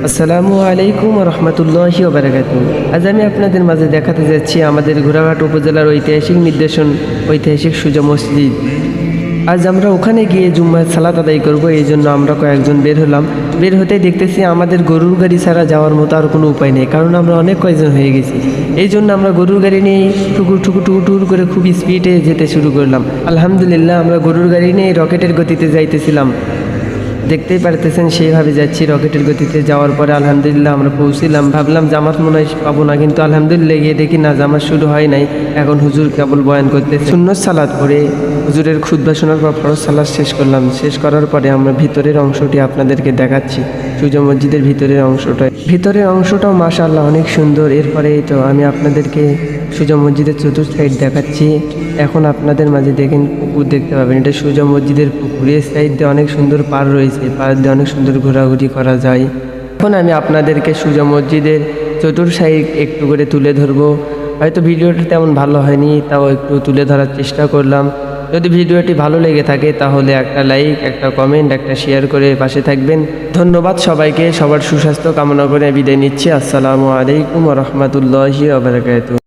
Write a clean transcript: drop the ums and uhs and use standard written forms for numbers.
আসসালামু আলাইকুম রহমতুল্লাহি ওয়া বারাকাতুহু। আজ আমি আপনাদের মাঝে দেখাতে যাচ্ছি আমাদের ঘোড়াঘাট উপজেলার ঐতিহাসিক নিদর্শন, ঐতিহাসিক সুজা মসজিদ। আজ আমরা ওখানে গিয়ে জুম্মার সালাত আদায় করব, এই জন্য আমরা কয়েকজন বের হলাম। বের হতেই দেখতেছি আমাদের গরুর গাড়ি ছাড়া যাওয়ার মতো আর কোনো উপায় নেই, কারণ আমরা অনেক কয়েকজন হয়ে গেছি। এই জন্য আমরা গরুর গাড়ি নিয়ে টুকুর করে খুব স্পিডে যেতে শুরু করলাম। আলহামদুলিল্লাহ, আমরা গরুর গাড়ি নিয়ে রকেটের গতিতে যাইতেছিলাম। দেখতেই পারতেছেন সেইভাবে যাচ্ছি রকেটের গতিতে। যাওয়ার পরে আলহামদুলিল্লাহ আমরা পৌঁছিলাম। ভাবলাম জামাত মনে হয় পাবো না, কিন্তু আলহামদুলিল্লাহ গিয়ে দেখি না, জামাত শুরু হয় নাই। এখন হুজুর কেবল বয়ান করতে সুন্নত সালাত পড়ে হুজুরের খুতবা শোনার পর ফরজ সালাত শেষ করলাম। শেষ করার পরে আমরা ভিতরের অংশটি আপনাদেরকে দেখাচ্ছি, সুজা মসজিদের ভিতরের অংশটাও মাশাআল্লাহ অনেক সুন্দর। এরপরে এই তো আমি আপনাদেরকে সুজা মসজিদের চতুর্থ সাইড দেখাচ্ছি। এখন আপনাদের মাঝে দেখেন পুকুর দেখতে পাবেন, এটা সুজা মসজিদের পুকুর। এই সাইড দিয়ে অনেক সুন্দর পাড় রয়েছে, পাড় দিয়ে অনেক সুন্দর ঘোরাঘুরি করা যায়। এখন আমি আপনাদেরকে সুজা মসজিদের চতুর সাইড একটু করে তুলে ধরবো। হয়তো ভিডিওটা তেমন ভালো হয়নি, তাও একটু তুলে ধরার চেষ্টা করলাম। যদি ভিডিওটি ভালো লেগে থাকে তাহলে একটা লাইক, একটা কমেন্ট, একটা শেয়ার করে পাশে থাকবেন। ধন্যবাদ সবাইকে। সবার সুস্বাস্থ্য কামনা করে বিদায় নিচ্ছি। আসসালামু আলাইকুম ওয়া রাহমাতুল্লাহি ওয়া বারাকাতুহু।